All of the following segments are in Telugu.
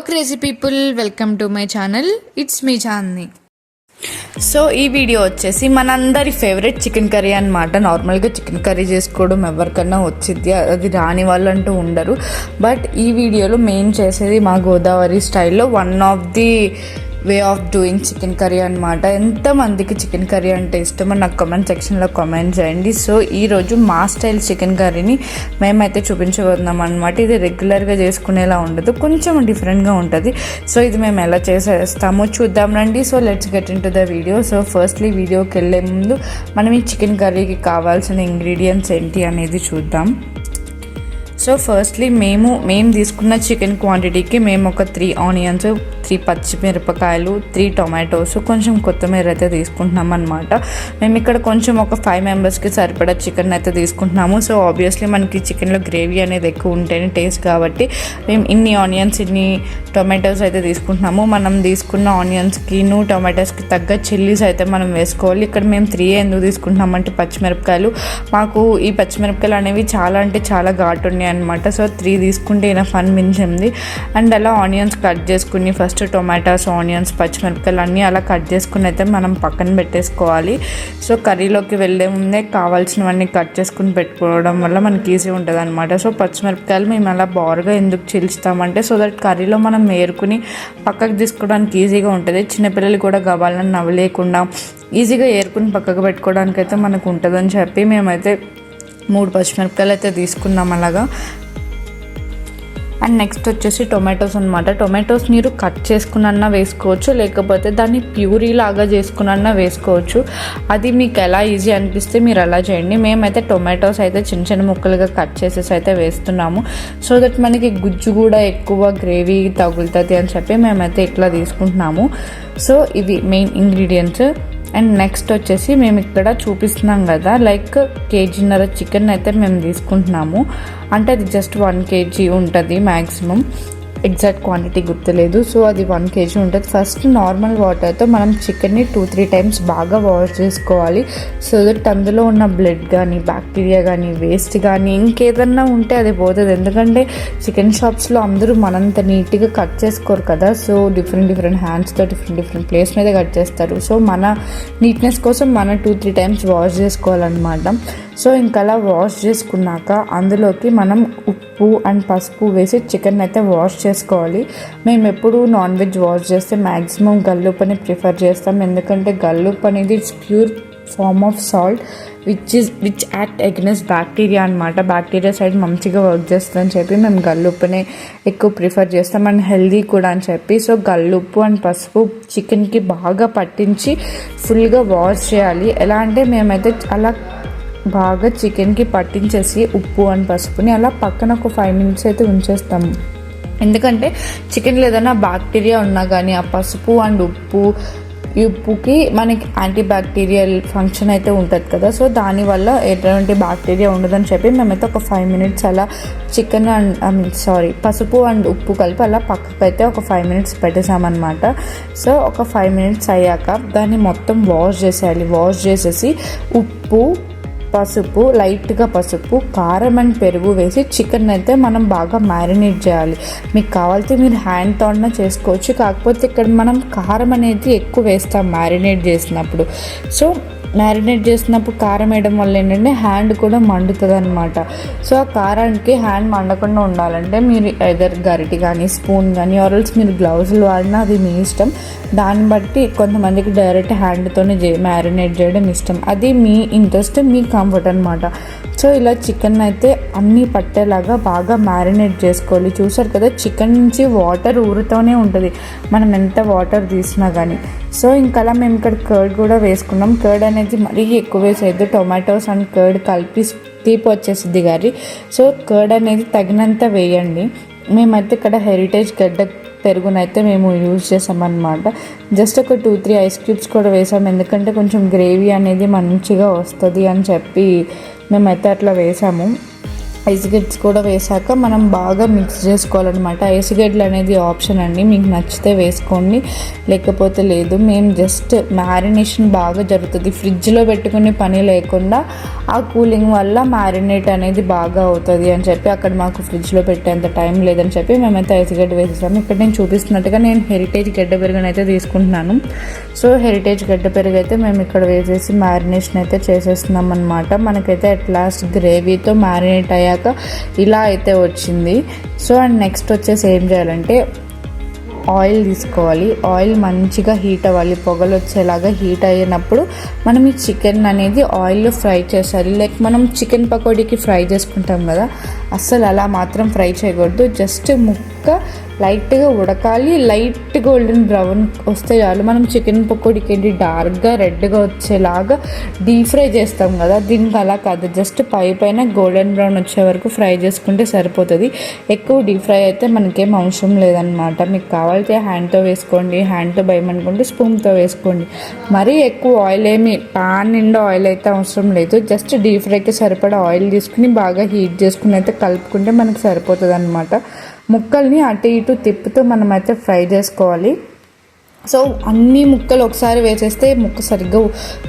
Crazy people, welcome to my channel. It's me Chandini. So ఈ వీడియో వచ్చేసి మనందరి ఫేవరెట్ చికెన్ కర్రీ అనమాట. నార్మల్గా చికెన్ కర్రీ చేసుకోవడం ఎవరికన్నా వచ్చింది, అది రాని వాళ్ళు అంటూ ఉండరు. బట్ ఈ వీడియోలో మెయిన్ చేసేది మా గోదావరి స్టైల్లో one of the way of doing chicken curry అనమాట. ఎంతమందికి చికెన్ కర్రీ అంటే ఇష్టమో నాకు కామెంట్ సెక్షన్లో కామెంట్ చేయండి. సో ఈరోజు మా స్టైల్ చికెన్ కర్రీని మేమైతే చూపించబోతున్నాం అనమాట. ఇది రెగ్యులర్గా చేసుకునేలా ఉండదు, కొంచెం డిఫరెంట్గా ఉంటుంది. సో ఇది మేము ఎలా చేసేస్తామో చూద్దాం రండి. So let's get in to the video. So firstly వీడియోకి వెళ్ళే ముందు మనం ఈ చికెన్ కర్రీకి కావాల్సిన ఇంగ్రీడియంట్స్ ఏంటి అనేది చూద్దాం. సో ఫస్ట్లీ మేము తీసుకున్న చికెన్ క్వాంటిటీకి మేము ఒక 3 ఆనియన్స్, 3 పచ్చిమిరపకాయలు, 3 టొమాటోస్, కొంచెం కొత్తిమీర అయితే తీసుకుంటున్నాం అనమాట. మేము ఇక్కడ కొంచెం ఒక 5 మెంబర్స్కి సరిపడా చికెన్ అయితే తీసుకుంటున్నాము. సో ఆబ్వియస్లీ మనకి చికెన్లో గ్రేవీ అనేది ఎక్కువ ఉంటేనే టేస్ట్, కాబట్టి మేము ఇన్ని ఆనియన్స్, ఇన్ని టొమాటోస్ అయితే తీసుకుంటున్నాము. మనం తీసుకున్న ఆనియన్స్కి టొమాటోస్కి తగ్గ చిల్లీస్ అయితే మనం వేసుకోవాలి. ఇక్కడ మేము 3 ఎందుకు తీసుకుంటున్నామంటే పచ్చిమిరపకాయలు, మాకు ఈ పచ్చిమిరపకాయలు అనేవి చాలా అంటే చాలా ఘాటు ఉన్నాయి అనమాట. సో 3 తీసుకుంటే ఈయన ఫన్ మించింది. అండ్ అలా ఆనియన్స్ కట్ చేసుకుని ఫస్ట్ టొమాటోస్, ఆనియన్స్, పచ్చిమిరపకాయలు అన్నీ అలా కట్ చేసుకుని అయితే మనం పక్కన పెట్టేసుకోవాలి. సో కర్రీలోకి వెళ్ళే ముందే కావాల్సినవన్నీ కట్ చేసుకుని పెట్టుకోవడం వల్ల మనకి ఈజీ ఉంటుంది అనమాట. సో పచ్చిమిరపకాయలు మేము అలా బారుగా ఎందుకు చీల్చుతామంటే సో దట్ కర్రీలో మనం ఏరుకుని పక్కకు తీసుకోవడానికి ఈజీగా ఉంటుంది. చిన్నపిల్లలు కూడా గబాలను నవ్వలేకుండా ఈజీగా ఏరుకుని పక్కకు పెట్టుకోవడానికి అయితే మనకు ఉంటుందని చెప్పి మేమైతే 3 పచ్చిమిరపకాయలు అయితే తీసుకున్నాం అలాగా. అండ్ నెక్స్ట్ వచ్చేసి టొమాటోస్ అనమాట. టొమాటోస్ మీరు కట్ చేసుకున్నా వేసుకోవచ్చు, లేకపోతే దాన్ని ప్యూరీ లాగా చేసుకున్నా వేసుకోవచ్చు. అది మీకు ఎలా ఈజీ అనిపిస్తే మీరు అలా చేయండి. మేమైతే టొమాటోస్ అయితే చిన్న చిన్న ముక్కలుగా కట్ చేసేసి అయితే వేస్తున్నాము. సో దట్ మనకి గుజ్జు కూడా ఎక్కువ గ్రేవీ తగులుతుంది అని చెప్పి మేమైతే ఇట్లా తీసుకుంటున్నాము. సో ఇవి మెయిన్ ఇంగ్రీడియంట్స్. అండ్ నెక్స్ట్ వచ్చేసి మేము ఇక్కడ చూపిస్తున్నాం కదా, లైక్ 1.5 kg చికెన్ అయితే మేము తీసుకుంటున్నాము. అంటే అది జస్ట్ 1 kg ఉంటుంది మ్యాక్సిమం, ఎగ్జాక్ట్ క్వాంటిటీ గుర్తులేదు. సో అది 1 kg ఉంటుంది. ఫస్ట్ నార్మల్ వాటర్తో మనం చికెన్ని 2-3 టైమ్స్ బాగా వాష్ చేసుకోవాలి. సో దట్ అందులో ఉన్న బ్లడ్ కానీ, బ్యాక్టీరియా కానీ, వేస్ట్ కానీ ఇంకేదన్నా ఉంటే అది పోతుంది. ఎందుకంటే చికెన్ షాప్స్లో అందరూ మనంత నీట్గా కట్ చేసుకోరు కదా. సో డిఫరెంట్ హ్యాండ్స్తో డిఫరెంట్ ప్లేస్ మీద కట్ చేస్తారు. సో మన నీట్నెస్ కోసం మనం 2-3 టైమ్స్ వాష్ చేసుకోవాలన్నమాట. సో ఇంకా అలా వాష్ చేసుకున్నాక అందులోకి మనం ఉప్పు అండ్ పసుపు వేసి చికెన్ అయితే వాష్ చేసుకోవాలి. మేము ఎప్పుడు నాన్ వెజ్ వాష్ చేస్తే మ్యాక్సిమం గల్లుప్పని ప్రిఫర్ చేస్తాం. ఎందుకంటే గల్లుప్పు అనేది it's pure form of salt which act against bacteria అనమాట. బ్యాక్టీరియా సైడ్ మంచిగా వర్క్ చేస్తుందని చెప్పి మేము గల్లుప్పునే ఎక్కువ ప్రిఫర్ చేస్తాం, అండ్ హెల్దీ కూడా అని చెప్పి. సో గల్లుప్పు అండ్ పసుపు చికెన్కి బాగా పట్టించి ఫుల్గా వాష్ చేయాలి. ఎలా అంటే మేమైతే అలా బాగా చికెన్కి పట్టించేసి ఉప్పు అండ్ పసుపుని అలా పక్కన ఒక 5 minutes అయితే ఉంచేస్తాము. ఎందుకంటే చికెన్లో ఏదైనా బ్యాక్టీరియా ఉన్నా కానీ ఆ పసుపు అండ్ ఉప్పుకి మనకి యాంటీ బ్యాక్టీరియల్ ఫంక్షన్ అయితే ఉంటుంది కదా. సో దానివల్ల ఎటువంటి బ్యాక్టీరియా ఉండదని చెప్పి మేమైతే ఒక 5 minutes అలా చికెన్ అండ్ పసుపు అండ్ ఉప్పు కలిపి అలా పక్కకైతే ఒక 5 minutes పెట్టేసామన్నమాట. సో ఒక 5 minutes అయ్యాక దాన్ని మొత్తం వాష్ చేసేయాలి. వాష్ చేసేసి ఉప్పు, పసుపు, లైట్గా పసుపు, కారం అండ్ పెరుగు వేసి చికెన్ అయితే మనం బాగా మ్యారినేట్ చేయాలి. మీకు కావాలితే మీరు హ్యాండ్తో అన్నా చేసుకోవచ్చు, కాకపోతే ఇక్కడ మనం కారం అనేది ఎక్కువ వేస్తాం మ్యారినేట్ చేసినప్పుడు. సో మ్యారినేట్ చేసినప్పుడు కారం వేయడం వల్ల ఏంటంటే హ్యాండ్ కూడా మండుతుంది అనమాట. సో ఆ కారానికి హ్యాండ్ మండకుండా ఉండాలంటే మీరు ఎదర్ గరిటి కానీ, స్పూన్ కానీ, ఆర్ఎల్స్ మీరు గ్లౌజులు వాడినా అది మీ ఇష్టం. దాన్ని బట్టి కొంతమందికి డైరెక్ట్ హ్యాండ్తోనే మ్యారినేట్ చేయడం ఇష్టం. అది మీ ఇంట్రెస్ట్, మీ కంఫర్ట్ అనమాట. సో ఇలా చికెన్ అయితే అన్నీ పట్టేలాగా బాగా మ్యారినేట్ చేసుకోవాలి. చూసారు కదా, చికెన్ నుంచి వాటర్ ఊరుతూనే ఉంటుంది మనం ఎంత వాటర్ తీసినా కానీ. సో ఇంకా అలా మేము ఇక్కడ కర్డ్ కూడా వేసుకున్నాం. కర్డ్ అనేది మరీ ఎక్కువ వేసేది, టొమాటోస్ అండ్ కర్డ్ కలిపి తీపి వచ్చేసింది కర్రీ. సో కర్డ్ అనేది తగినంత వేయండి. మేమైతే ఇక్కడ హెరిటేజ్ గడ్డ పెరుగునైతే మేము యూజ్ చేసామన్నమాట. జస్ట్ ఒక 2-3 ఐస్ క్యూబ్స్ కూడా వేసాము, ఎందుకంటే కొంచెం గ్రేవీ అనేది మంచిగా వస్తుంది అని చెప్పి మేమైతే అట్లా వేసాము. ఐస్ గడ్స్ కూడా వేసాక మనం బాగా మిక్స్ చేసుకోవాలన్నమాట. ఐస్ గడ్డలు అనేది ఆప్షన్ అండి, మీకు నచ్చితే వేసుకోండి లేకపోతే లేదు. మేము జస్ట్ మ్యారినేషన్ బాగా జరుగుతుంది, ఫ్రిడ్జ్లో పెట్టుకునే పని లేకుండా ఆ కూలింగ్ వల్ల మ్యారినేట్ అనేది బాగా అవుతుంది అని చెప్పి అక్కడ మాకు ఫ్రిడ్జ్లో పెట్టేంత టైం లేదని చెప్పి మేమైతే ఐస్ గడ్డ వేసేసాము. ఇక్కడ నేను చూపిస్తున్నట్టుగా నేను హెరిటేజ్ గడ్డ పెరుగుని అయితే తీసుకుంటున్నాను. సో హెరిటేజ్ గడ్డ పెరుగు అయితే మేము ఇక్కడ వేసేసి మ్యారినేషన్ అయితే చేసేస్తున్నాం అనమాట. మనకైతే అట్ లాస్ట్ గ్రేవీతో మ్యారినేట్ అయ్యాక ఇలా అయితే వచ్చింది. సో అండ్ నెక్స్ట్ వచ్చేసి ఏం చేయాలంటే ఆయిల్ తీసుకోవాలి. ఆయిల్ మంచిగా హీట్ అవ్వాలి, పొగలు వచ్చేలాగా హీట్ అయినప్పుడు మనం ఈ చికెన్ అనేది ఆయిల్లో ఫ్రై చేయాలి. లైక్ మనం చికెన్ పకోడీకి ఫ్రై చేసుకుంటాం కదా, అస్సలు అలా మాత్రం ఫ్రై చేయకూడదు. జస్ట్ ముక్క లైట్గా ఉడకాలి, లైట్ గోల్డెన్ బ్రౌన్ వస్తే చాలు. మనం చికెన్ పకోడీకి ఏంటి డార్క్గా రెడ్గా వచ్చేలాగా డీప్ ఫ్రై చేస్తాం కదా, దీనికి అలా కాదు, జస్ట్ పైన గోల్డెన్ బ్రౌన్ వచ్చే వరకు ఫ్రై చేసుకుంటే సరిపోతుంది. ఎక్కువ డీప్ ఫ్రై అయితే మనకేం అవసరం లేదనమాట. మీకు కావాలితే హ్యాండ్తో వేసుకోండి, హ్యాండ్తో భయమనుకుంటే స్పూన్తో వేసుకోండి. మరీ ఎక్కువ ఆయిల్ ఏమి పాన్ నిండా ఆయిల్ అయితే అవసరం లేదు. జస్ట్ డీప్ ఫ్రైకి సరిపడా ఆయిల్ తీసుకుని బాగా హీట్ చేసుకుని అయితే కలుపుకుంటే మనకు సరిపోతుంది అనమాట. ముక్కల్ని అటు ఇటు తిప్పుతూ మనమైతే ఫ్రై చేసుకోవాలి. సో అన్ని ముక్కలు ఒకసారి వేసేస్తే ముక్క సరిగ్గా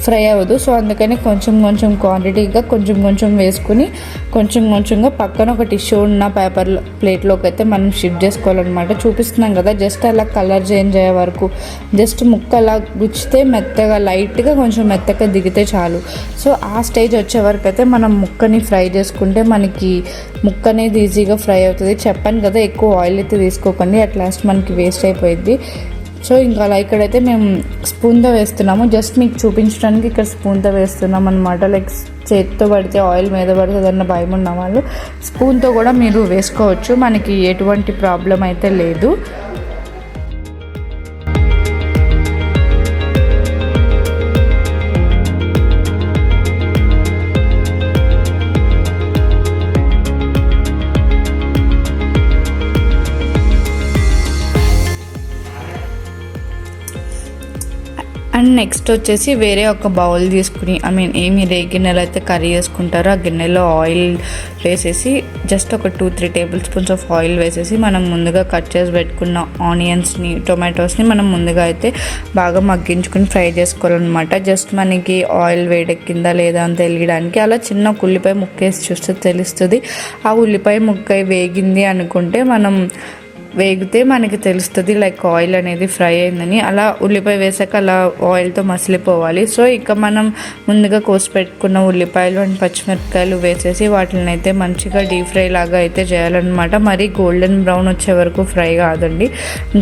ఫ్రై అవ్వదు. సో అందుకని కొంచెం కొంచెం క్వాంటిటీగా కొంచెం వేసుకుని కొంచెంగా పక్కన ఒక టిష్యూ ఉన్న పేపర్ ప్లేట్లోకి అయితే మనం షిఫ్ట్ చేసుకోవాలన్నమాట. చూపిస్తున్నాం కదా, జస్ట్ అలా కలర్ చేంజ్ అయ్యే వరకు జస్ట్ ముక్క అలా గుచ్చితే మెత్తగా లైట్గా కొంచెం మెత్తగా దిగితే చాలు. సో ఆ స్టేజ్ వచ్చే వరకు అయితే మనం ముక్కని ఫ్రై చేసుకుంటే మనకి ముక్క అనేది ఈజీగా ఫ్రై అవుతుంది. చెప్పాను కదా, ఎక్కువ ఆయిల్ అయితే తీసుకోకండి, అట్ లాస్ట్ మనకి వేస్ట్ అయిపోయింది. సో ఇంకా అలా ఇక్కడైతే మేము స్పూన్తో వేస్తున్నాము, జస్ట్ మీకు చూపించడానికి ఇక్కడ స్పూన్తో వేస్తున్నాం అనమాట. లైక్ చేతితో పడితే ఆయిల్ మీద పడుతుంది అన్న భయం ఉన్న వాళ్ళు స్పూన్తో కూడా మీరు వేసుకోవచ్చు, మనకి ఎటువంటి ప్రాబ్లం అయితే లేదు. అండ్ నెక్స్ట్ వచ్చేసి వేరే ఒక బౌల్ తీసుకుని ఏమి గిన్నెలో అయితే కర్రీ చేసుకుంటారో ఆ గిన్నెలో ఆయిల్ వేసేసి జస్ట్ ఒక 2-3 టేబుల్ స్పూన్స్ ఆఫ్ ఆయిల్ వేసేసి మనం ముందుగా కట్ చేసి పెట్టుకున్న ఆనియన్స్ని టొమాటోస్ని మనం ముందుగా అయితే బాగా మగ్గించుకుని ఫ్రై చేసుకోవాలన్నమాట. జస్ట్ మనకి ఆయిల్ వేడెక్కిందా లేదా అని తెలియడానికి అలా చిన్న ఉల్లిపాయ ముక్కేసి చూస్తే తెలుస్తుంది. ఆ ఉల్లిపాయ ముక్క వేగింది అనుకుంటే మనం వేగితే మనకి తెలుస్తుంది లైక్ ఆయిల్ అనేది ఫ్రై అయిందని. అలా ఉల్లిపాయ వేసాక అలా ఆయిల్తో మసిలిపోవాలి. సో ఇక మనం ముందుగా కోసి పెట్టుకున్న ఉల్లిపాయలు అండ్ పచ్చిమిరపకాయలు వేసేసి వాటిని అయితే మంచిగా డీప్ ఫ్రై లాగా అయితే చేయాలన్నమాట. మరి గోల్డెన్ బ్రౌన్ వచ్చే వరకు ఫ్రై కాదండి,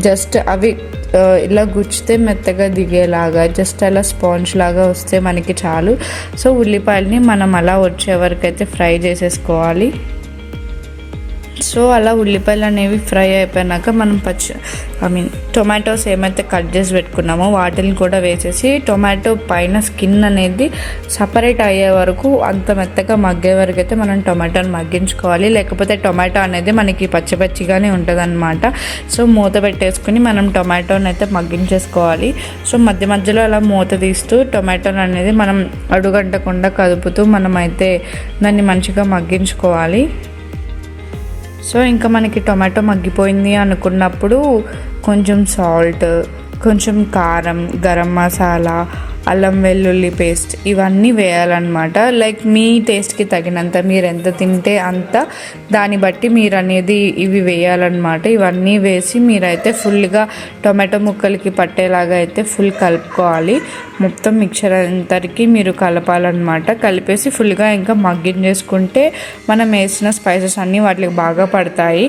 జస్ట్ అవి ఇలా గుచ్చితే మెత్తగా దిగేలాగా జస్ట్ అలా స్పాంజ్ లాగా వస్తే మనకి చాలు. సో ఉల్లిపాయలని మనం అలా వచ్చే వరకు అయితే ఫ్రై చేసేసుకోవాలి. సో అలా ఉల్లిపాయలు అనేవి ఫ్రై అయిపోయినాక మనం టొమాటోస్ ఏమైతే కట్ చేసి పెట్టుకున్నామో వాటిని కూడా వేసేసి టొమాటో పైన స్కిన్ అనేది సపరేట్ అయ్యే వరకు అంత మెత్తగా మగ్గే వరకు అయితే మనం టొమాటోని మగ్గించుకోవాలి, లేకపోతే టొమాటో అనేది మనకి పచ్చిగానే ఉంటుంది అనమాట. సో మూత పెట్టేసుకుని మనం టొమాటోని అయితే మగ్గించేసుకోవాలి. సో మధ్యలో అలా మూత తీస్తూ టొమాటోని అనేది మనం అడుగంటకుండా కదుపుతూ మనం అయితే దాన్ని మంచిగా మగ్గించుకోవాలి. సో ఇంకా మనకి టొమాటో మగ్గిపోయింది అనుకున్నప్పుడు కొంచెం సాల్ట్, కొంచెం కారం, గరం మసాలా, అల్లం వెల్లుల్లి పేస్ట్ ఇవన్నీ వేయాలన్నమాట. లైక్ మీ టేస్ట్కి తగినంత, మీరు ఎంత తింటే అంత దాన్ని బట్టి మీరు అనేది ఇవి వేయాలన్నమాట. ఇవన్నీ వేసి మీరైతే ఫుల్గా టొమాటో ముక్కలకి పట్టేలాగా అయితే ఫుల్ కలుపుకోవాలి. మొత్తం మిక్చర్ అంతరికి మీరు కలపాలన్నమాట. కలిపేసి ఫుల్గా ఇంకా మగ్గించేసుకుంటే మనం వేసిన స్పైసెస్ అన్నీ వాటికి బాగా పడతాయి.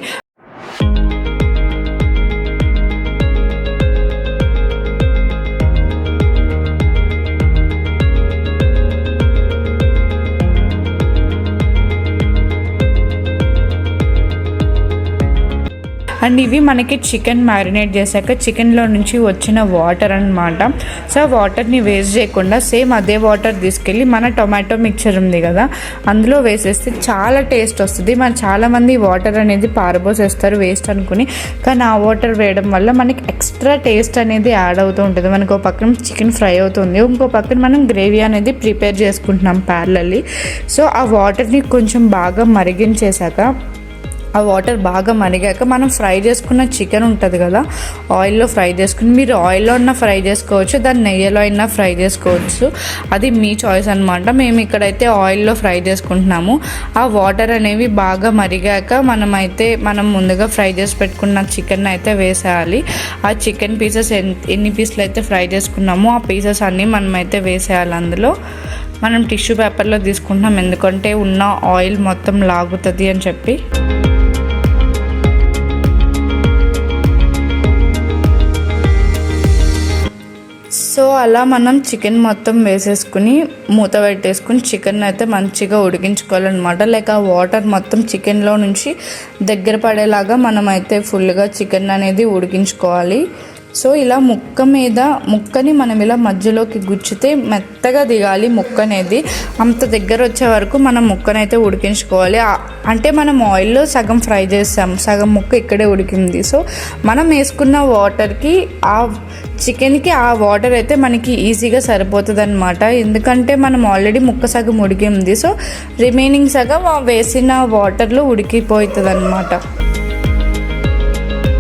అండ్ ఇవి మనకి చికెన్ మ్యారినేట్ చేశాక చికెన్లో నుంచి వచ్చిన వాటర్ అన్నమాట. సో వాటర్ని వేస్ట్ చేయకుండా సేమ్ అదే వాటర్ తీసుకెళ్ళి మన టొమాటో మిక్చర్ ఉంది కదా అందులో వేసేస్తే చాలా టేస్ట్ వస్తుంది. మన చాలామంది వాటర్ అనేది పారబోసేస్తారు వేస్ట్ అనుకుని, కానీ ఆ వాటర్ వేయడం వల్ల మనకి ఎక్స్ట్రా టేస్ట్ అనేది యాడ్ అవుతూ ఉంటుంది. మనకు ఒక పక్కన చికెన్ ఫ్రై అవుతుంది, ఇంకో పక్కన మనం గ్రేవీ అనేది ప్రిపేర్ చేసుకుంటున్నాం ప్యారలల్లీ. సో ఆ వాటర్ని కొంచెం బాగా మరిగించేశాక, ఆ వాటర్ బాగా మరిగాక మనం ఫ్రై చేసుకున్న చికెన్ ఉంటుంది కదా ఆయిల్లో ఫ్రై చేసుకుని, మీరు ఆయిల్లో అయినా ఫ్రై చేసుకోవచ్చు, దాన్ని నెయ్యిలో అయినా ఫ్రై చేసుకోవచ్చు, అది మీ చాయిస్ అనమాట. మేము ఇక్కడైతే ఆయిల్లో ఫ్రై చేసుకుంటున్నాము. ఆ వాటర్ అనేవి బాగా మరిగాక మనం ముందుగా ఫ్రై చేసి పెట్టుకున్న చికెన్ అయితే వేసేయాలి. ఆ చికెన్ పీసెస్ ఎన్ని పీసులు అయితే ఫ్రై చేసుకున్నామో ఆ పీసెస్ అన్నీ మనమైతే వేసేయాలి. అందులో మనం టిష్యూ పేపర్లో తీసుకుంటున్నాం ఎందుకంటే ఉన్న ఆయిల్ మొత్తం లాగుతుంది అని చెప్పి. సో అలా మనం చికెన్ మొత్తం వేసేసుకుని మూత పెట్టేసుకుని చికెన్ అయితే మంచిగా ఉడికించుకోవాలన్నమాట. లైక్ ఆ వాటర్ మొత్తం చికెన్లో నుంచి దగ్గర పడేలాగా మనం అయితే ఫుల్గా చికెన్ అనేది ఉడికించుకోవాలి. సో ఇలా ముక్కని మనం ఇలా మధ్యలోకి గుచ్చితే మెత్తగా దిగాలి ముక్క అనేది. అంత దగ్గర వచ్చే వరకు మనం ముక్కనైతే ఉడికించుకోవాలి. అంటే మనం ఆయిల్లో సగం ఫ్రై చేస్తాం, సగం ముక్క ఇక్కడే ఉడికింది. సో మనం వేసుకున్న వాటర్కి ఆ చికెన్కి ఆ వాటర్ అయితే మనకి ఈజీగా సరిపోతుంది అనమాట. ఎందుకంటే మనం ఆల్రెడీ ముక్క సగం ఉడికింది, సో రిమైనింగ్ సగం వేసిన వాటర్లో ఉడికిపోతుంది అనమాట.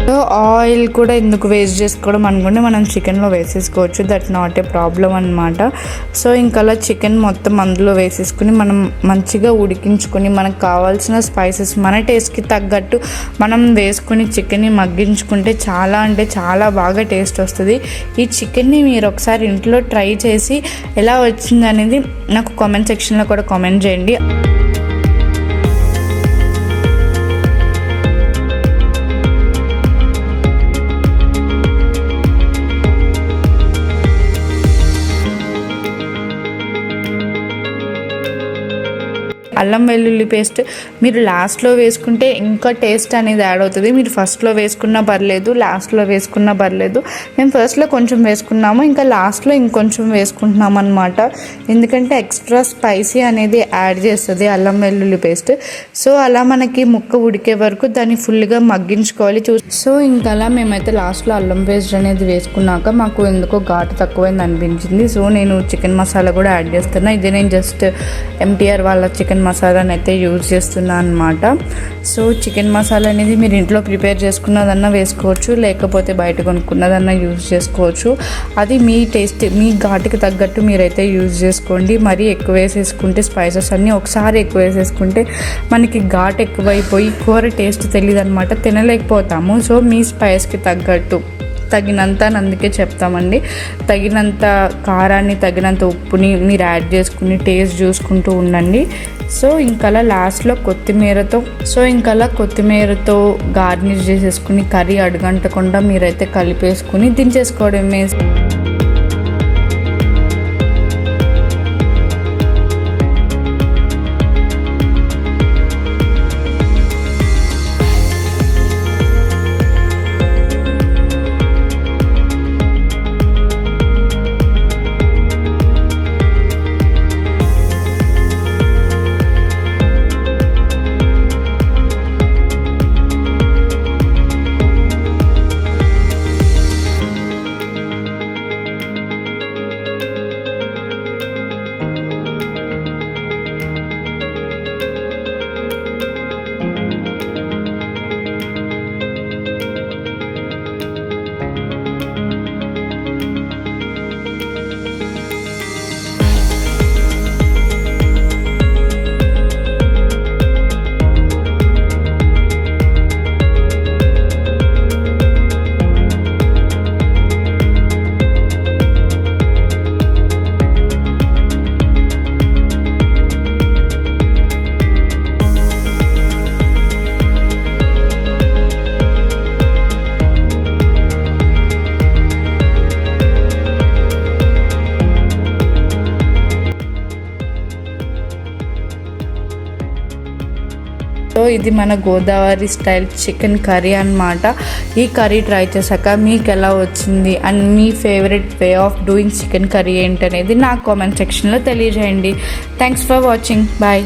సో ఆయిల్ కూడా ఎందుకు వేస్ట్ చేసుకోవడం అనుకుంటే మనం చికెన్లో వేసేసుకోవచ్చు, దట్ నాట్ ఏ ప్రాబ్లం అనమాట. సో ఇంకా అలా చికెన్ మొత్తం అందులో వేసేసుకుని మనం మంచిగా ఉడికించుకొని మనకు కావాల్సిన స్పైసెస్ మన టేస్ట్కి తగ్గట్టు మనం వేసుకుని చికెన్ని మగ్గించుకుంటే చాలా అంటే చాలా బాగా టేస్ట్ వస్తుంది. ఈ చికెన్ని మీరు ఒకసారి ఇంట్లో ట్రై చేసి ఎలా వచ్చింది అనేది నాకు కామెంట్ సెక్షన్లో కూడా కామెంట్ చేయండి. అల్లం వెల్లుల్లి పేస్ట్ మీరు లాస్ట్లో వేసుకుంటే ఇంకా టేస్ట్ అనేది యాడ్ అవుతుంది. మీరు ఫస్ట్లో వేసుకున్నా పర్లేదు, లాస్ట్లో వేసుకున్నా పర్లేదు. మేము ఫస్ట్లో కొంచెం వేసుకున్నాము, ఇంకా లాస్ట్లో ఇంకొంచెం వేసుకుంటున్నాము అనమాట. ఎందుకంటే ఎక్స్ట్రా స్పైసీ అనేది యాడ్ చేస్తుంది అల్లం వెల్లుల్లి పేస్ట్. సో అలా మనకి ముక్క ఉడికే వరకు దాన్ని ఫుల్గా మగ్గించుకోవాలి. సో ఇంకా అలా మేమైతే లాస్ట్లో అల్లం పేస్ట్ అనేది వేసుకున్నాక మాకు ఎందుకో ఘాటు తక్కువైంది అనిపించింది. సో నేను చికెన్ మసాలా కూడా యాడ్ చేస్తున్నా. ఇది నేను జస్ట్ MTR వాళ్ళ చికెన్ మసాలాని అయితే యూజ్ చేస్తున్నా అనమాట. సో చికెన్ మసాలా అనేది మీరు ఇంట్లో ప్రిపేర్ చేసుకున్నదన్నా వేసుకోవచ్చు, లేకపోతే బయట కొనుక్కున్నదన్నా యూజ్ చేసుకోవచ్చు. అది మీ టేస్ట్, మీ ఘాటుకి తగ్గట్టు మీరైతే యూజ్ చేసుకోండి. మరీ ఎక్కువ వేసేసుకుంటే స్పైసెస్ అన్నీ ఒకసారి ఎక్కువ వేసేసుకుంటే మనకి ఘాటు ఎక్కువైపోయి కూర టేస్ట్ తెలియదు అనమాట, తినలేకపోతాము. సో మీ స్పైస్కి తగినంత అందుకే చెప్తామండి, తగినంత కారాన్ని తగినంత ఉప్పుని మీరు యాడ్ చేసుకుని టేస్ట్ చూసుకుంటూ ఉండండి. సో ఇంకలా లాస్ట్లో కొత్తిమీరతో గార్నిష్ చేసేసుకుని కర్రీ అడుగంటకుండా మీరైతే కలిపేసుకుని దించేసుకోవడమే. ఇది మన గోదావరి స్టైల్ చికెన్ కర్రీ అన్నమాట. ఈ కర్రీ ట్రై చేశాక మీకు ఎలా వచ్చింది and me favourite way of doing chicken curry ఏంటనేది నా కామెంట్ సెక్షన్లో తెలియజేయండి. Thanks for watching. బాయ్.